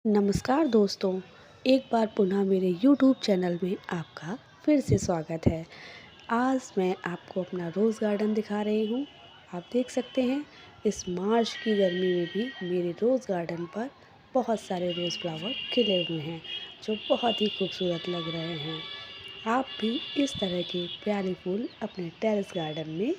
नमस्कार दोस्तों, एक बार पुनः मेरे यूट्यूब चैनल में आपका फिर से स्वागत है। आज मैं आपको अपना रोज़ गार्डन दिखा रही हूँ। आप देख सकते हैं इस मार्च की गर्मी में भी मेरे रोज़ गार्डन पर बहुत सारे रोज़ फ्लावर खिले हुए हैं जो बहुत ही खूबसूरत लग रहे हैं। आप भी इस तरह के प्यारे फूल अपने टेरेस गार्डन में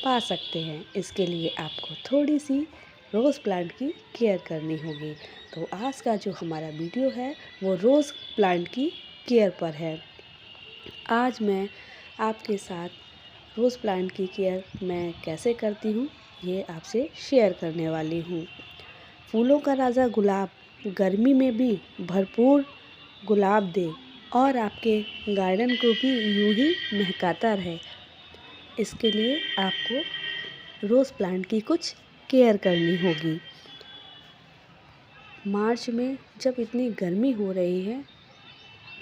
पा सकते हैं। इसके लिए आपको थोड़ी सी रोज़ प्लांट की केयर करनी होगी। तो आज का जो हमारा वीडियो है वो रोज़ प्लांट की केयर पर है। आज मैं आपके साथ रोज़ प्लांट की केयर मैं कैसे करती हूँ ये आपसे शेयर करने वाली हूँ। फूलों का राजा गुलाब गर्मी में भी भरपूर गुलाब दे और आपके गार्डन को भी यूं ही महकाता रहे। इसके लिए आपको रोज़ प्लांट की कुछ केयर करनी होगी। मार्च में जब इतनी गर्मी हो रही है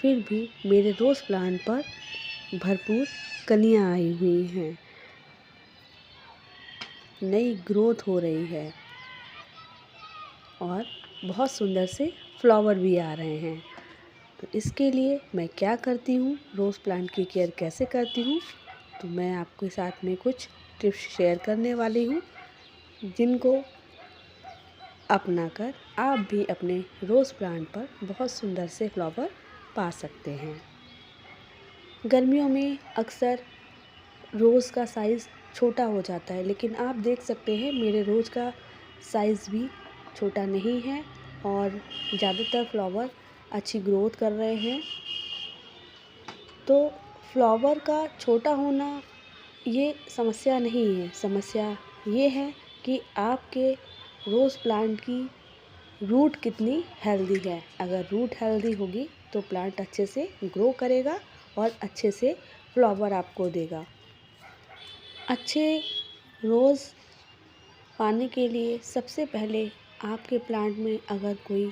फिर भी मेरे रोज़ प्लांट पर भरपूर कलियां आई हुई हैं, नई ग्रोथ हो रही है और बहुत सुंदर से फ्लावर भी आ रहे हैं। तो इसके लिए मैं क्या करती हूँ, रोज़ प्लांट की केयर कैसे करती हूँ, तो मैं आपके साथ में कुछ टिप्स शेयर करने वाली हूँ जिनको अपनाकर आप भी अपने रोज़ प्लांट पर बहुत सुंदर से फ्लावर पा सकते हैं। गर्मियों में अक्सर रोज़ का साइज़ छोटा हो जाता है, लेकिन आप देख सकते हैं मेरे रोज़ का साइज़ भी छोटा नहीं है और ज़्यादातर फ्लावर अच्छी ग्रोथ कर रहे हैं। तो फ्लावर का छोटा होना ये समस्या नहीं है, समस्या ये है कि आपके रोज़ प्लांट की रूट कितनी हेल्दी है। अगर रूट हेल्दी होगी तो प्लांट अच्छे से ग्रो करेगा और अच्छे से फ्लावर आपको देगा। अच्छे रोज़ पाने के लिए सबसे पहले आपके प्लांट में अगर कोई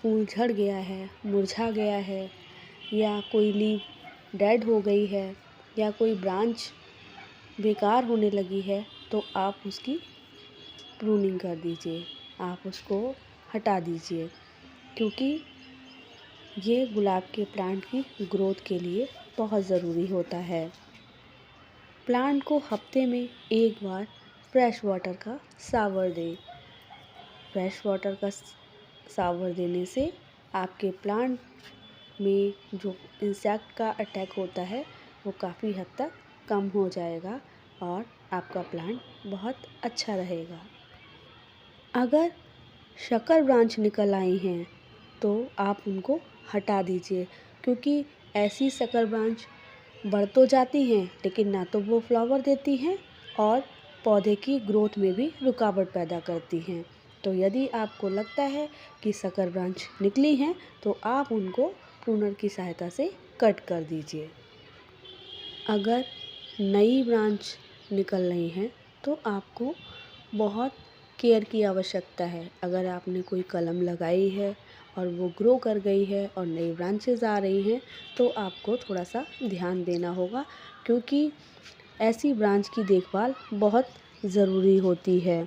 फूल झड़ गया है, मुरझा गया है या कोई लीफ डेड हो गई है या कोई ब्रांच बेकार होने लगी है तो आप उसकी प्रूनिंग कर दीजिए, आप उसको हटा दीजिए, क्योंकि ये गुलाब के प्लांट की ग्रोथ के लिए बहुत ज़रूरी होता है। प्लांट को हफ्ते में एक बार फ्रेश वाटर का शावर दें। फ्रेश वाटर का शावर देने से आपके प्लांट में जो इंसेक्ट का अटैक होता है वो काफ़ी हद तक कम हो जाएगा और आपका प्लांट बहुत अच्छा रहेगा। अगर शक्कर ब्रांच निकल आई हैं तो आप उनको हटा दीजिए, क्योंकि ऐसी शक्कर ब्रांच बढ़ तो जाती हैं लेकिन ना तो वो फ्लावर देती हैं और पौधे की ग्रोथ में भी रुकावट पैदा करती हैं। तो यदि आपको लगता है कि शक्कर ब्रांच निकली हैं तो आप उनको प्रूनर की सहायता से कट कर दीजिए। अगर नई ब्रांच निकल रही हैं तो आपको बहुत केयर की आवश्यकता है। अगर आपने कोई कलम लगाई है और वो ग्रो कर गई है और नई ब्रांचेस आ रही हैं तो आपको थोड़ा सा ध्यान देना होगा, क्योंकि ऐसी ब्रांच की देखभाल बहुत ज़रूरी होती है,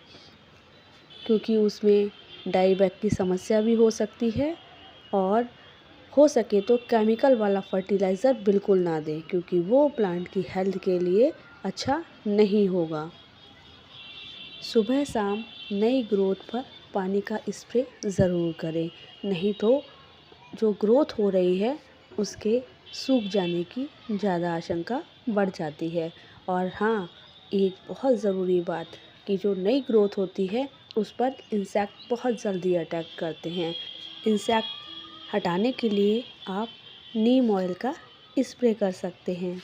क्योंकि उसमें डाईबैक की समस्या भी हो सकती है। और हो सके तो केमिकल वाला फर्टिलाइज़र बिल्कुल ना दें, क्योंकि वो प्लांट की हेल्थ के लिए अच्छा नहीं होगा। सुबह शाम नई ग्रोथ पर पानी का स्प्रे ज़रूर करें, नहीं तो जो ग्रोथ हो रही है उसके सूख जाने की ज़्यादा आशंका बढ़ जाती है। और हाँ, एक बहुत ज़रूरी बात कि जो नई ग्रोथ होती है उस पर इंसेक्ट बहुत जल्दी अटैक करते हैं। इंसेक्ट हटाने के लिए आप नीम ऑयल का स्प्रे कर सकते हैं।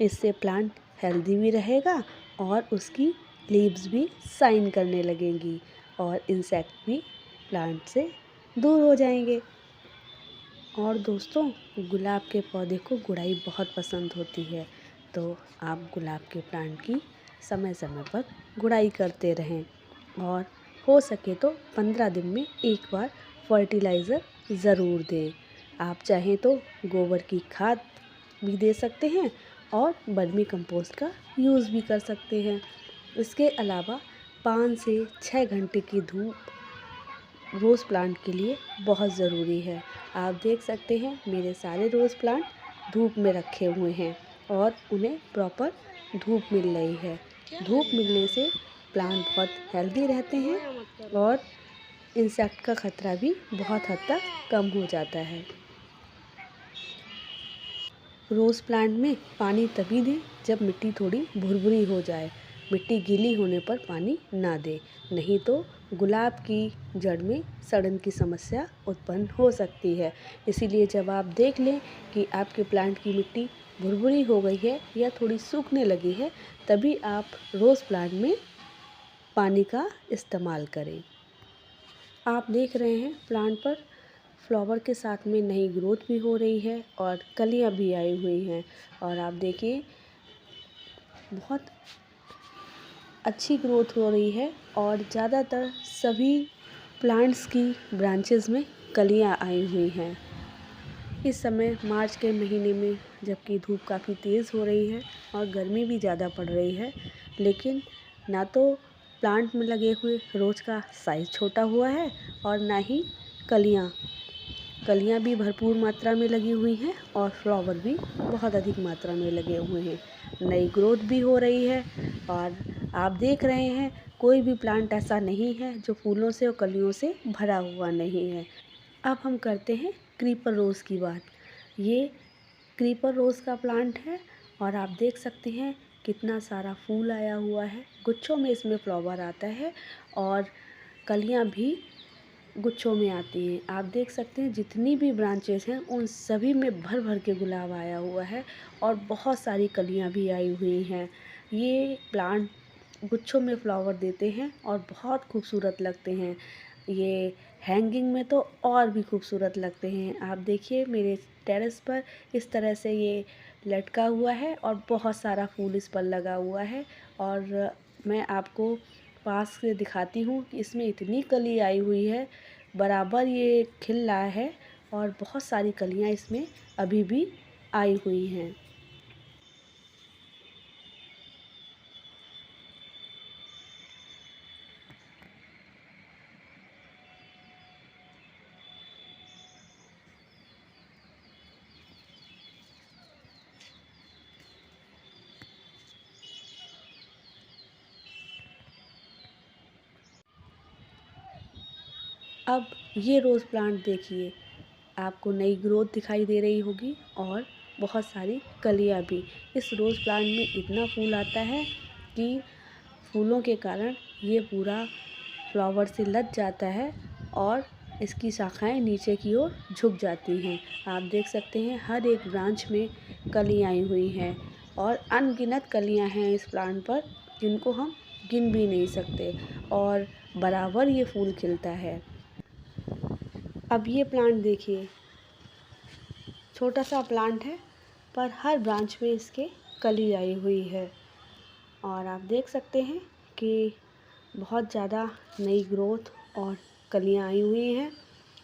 इससे प्लांट हेल्दी भी रहेगा और उसकी लीव्स भी शाइन करने लगेंगी और इंसेक्ट भी प्लांट से दूर हो जाएंगे। और दोस्तों, गुलाब के पौधे को गुड़ाई बहुत पसंद होती है, तो आप गुलाब के प्लांट की समय समय पर गुड़ाई करते रहें और हो सके तो 15 दिन में एक बार फर्टिलाइज़र ज़रूर दें। आप चाहें तो गोबर की खाद भी दे सकते हैं और वर्मी कंपोस्ट का यूज़ भी कर सकते हैं। इसके अलावा 5 से 6 घंटे की धूप रोज़ प्लांट के लिए बहुत ज़रूरी है। आप देख सकते हैं मेरे सारे रोज़ प्लांट धूप में रखे हुए हैं और उन्हें प्रॉपर धूप मिल रही है। धूप मिलने से प्लांट बहुत हेल्दी रहते हैं और इंसेक्ट का खतरा भी बहुत हद तक कम हो जाता है। रोज़ प्लांट में पानी तभी दें जब मिट्टी थोड़ी भुरभुरी हो जाए। मिट्टी गीली होने पर पानी ना दें, नहीं तो गुलाब की जड़ में सड़न की समस्या उत्पन्न हो सकती है। इसीलिए जब आप देख लें कि आपके प्लांट की मिट्टी भुरभुरी हो गई है या थोड़ी सूखने लगी है, तभी आप रोज़ प्लांट में पानी का इस्तेमाल करें। आप देख रहे हैं प्लांट पर फ्लावर के साथ में नई ग्रोथ भी हो रही है और कलियां भी आई हुई हैं। और आप देखिए बहुत अच्छी ग्रोथ हो रही है और ज़्यादातर सभी प्लांट्स की ब्रांचेस में कलियां आई हुई हैं। इस समय मार्च के महीने में जबकि धूप काफ़ी तेज़ हो रही है और गर्मी भी ज़्यादा पड़ रही है, लेकिन ना तो प्लांट में लगे हुए रोज़ का साइज़ छोटा हुआ है और ना ही कलियां भी भरपूर मात्रा में लगी हुई हैं और फ्लावर भी बहुत अधिक मात्रा में लगे हुए हैं। नई ग्रोथ भी हो रही है और आप देख रहे हैं कोई भी प्लांट ऐसा नहीं है जो फूलों से और कलियों से भरा हुआ नहीं है। अब हम करते हैं क्रीपर रोज़ की बात। ये क्रीपर रोज़ का प्लांट है और आप देख सकते हैं कितना सारा फूल आया हुआ है। गुच्छों में इसमें फ्लावर आता है और कलियां भी गुच्छों में आती हैं। आप देख सकते हैं जितनी भी ब्रांचेस हैं उन सभी में भर भर के गुलाब आया हुआ है और बहुत सारी कलियां भी आई हुई हैं। ये प्लांट गुच्छों में फ्लावर देते हैं और बहुत खूबसूरत लगते हैं। ये हैंगिंग में तो और भी खूबसूरत लगते हैं। आप देखिए मेरे टेरेस पर इस तरह से ये लटका हुआ है और बहुत सारा फूल इस पर लगा हुआ है। और मैं आपको पास से दिखाती हूँ कि इसमें इतनी कली आई हुई है, बराबर ये खिल रहा है और बहुत सारी कलियां इसमें अभी भी आई हुई हैं। अब ये रोज़ प्लांट देखिए, आपको नई ग्रोथ दिखाई दे रही होगी और बहुत सारी कलियां भी। इस रोज़ प्लांट में इतना फूल आता है कि फूलों के कारण ये पूरा फ्लावर से लद जाता है और इसकी शाखाएं नीचे की ओर झुक जाती हैं। आप देख सकते हैं हर एक ब्रांच में कलियां आई हुई हैं और अनगिनत कलियां हैं इस प्लांट पर, जिनको हम गिन भी नहीं सकते और बराबर ये फूल खिलता है। अब ये प्लांट देखिए, छोटा सा प्लांट है पर हर ब्रांच में इसके कली आई हुई है और आप देख सकते हैं कि बहुत ज़्यादा नई ग्रोथ और कलियां आई हुई हैं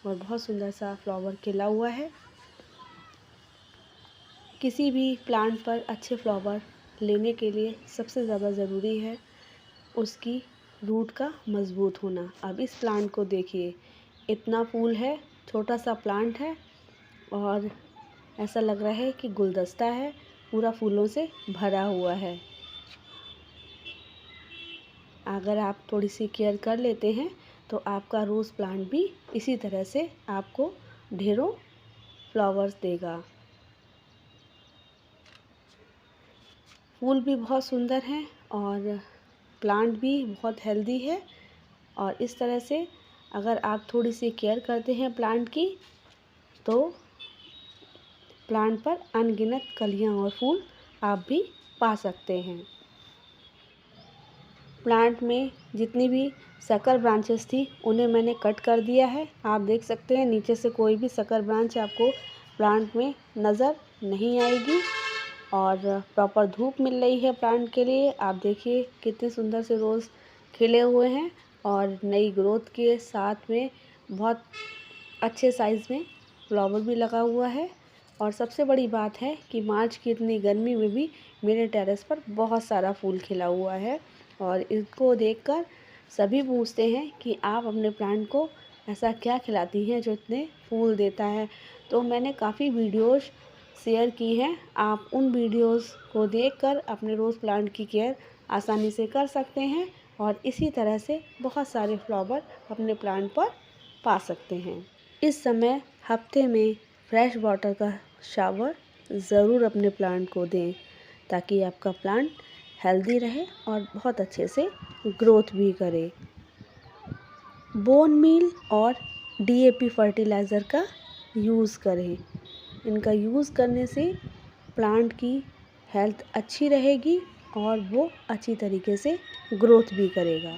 और बहुत सुंदर सा फ्लावर खिला हुआ है। किसी भी प्लांट पर अच्छे फ्लावर लेने के लिए सबसे ज़्यादा ज़रूरी है उसकी रूट का मज़बूत होना। अब इस प्लांट को देखिए, इतना फूल है, छोटा सा प्लांट है और ऐसा लग रहा है कि गुलदस्ता है, पूरा फूलों से भरा हुआ है। अगर आप थोड़ी सी केयर कर लेते हैं तो आपका रोज़ प्लांट भी इसी तरह से आपको ढेरों फ्लावर्स देगा। फूल भी बहुत सुंदर हैं और प्लांट भी बहुत हेल्दी है और इस तरह से अगर आप थोड़ी सी केयर करते हैं प्लांट की तो प्लांट पर अनगिनत कलियां और फूल आप भी पा सकते हैं। प्लांट में जितनी भी सकर ब्रांचेस थी उन्हें मैंने कट कर दिया है। आप देख सकते हैं नीचे से कोई भी सकर ब्रांच आपको प्लांट में नज़र नहीं आएगी और प्रॉपर धूप मिल रही है प्लांट के लिए। आप देखिए कितने सुंदर से रोज़ खिले हुए हैं और नई ग्रोथ के साथ में बहुत अच्छे साइज़ में फ्लावर भी लगा हुआ है। और सबसे बड़ी बात है कि मार्च की इतनी गर्मी में भी मेरे टेरेस पर बहुत सारा फूल खिला हुआ है और इसको देखकर सभी पूछते हैं कि आप अपने प्लांट को ऐसा क्या खिलाती हैं जो इतने फूल देता है। तो मैंने काफ़ी वीडियोस शेयर की हैं। आप उन वीडियोस को देखकर अपने रोज़ प्लांट की केयर आसानी से कर सकते हैं और इसी तरह से बहुत सारे फ्लावर अपने प्लांट पर पा सकते हैं। इस समय हफ्ते में फ्रेश वाटर का शावर ज़रूर अपने प्लांट को दें ताकि आपका प्लांट हेल्दी रहे और बहुत अच्छे से ग्रोथ भी करे। बोन मील और डीएपी फर्टिलाइज़र का यूज़ करें। इनका यूज़ करने से प्लांट की हेल्थ अच्छी रहेगी और वो अच्छी तरीके से ग्रोथ भी करेगा।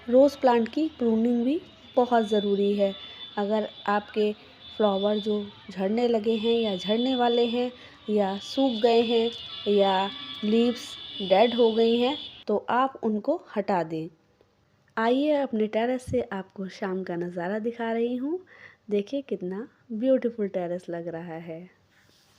रोज़ प्लांट की प्रूनिंग भी बहुत ज़रूरी है। अगर आपके फ्लावर जो झड़ने लगे हैं या झड़ने वाले हैं या सूख गए हैं या लीव्स डेड हो गई हैं तो आप उनको हटा दें। आइए अपने टेरेस से आपको शाम का नज़ारा दिखा रही हूँ। देखिए कितना ब्यूटीफुल टेरेस लग रहा है।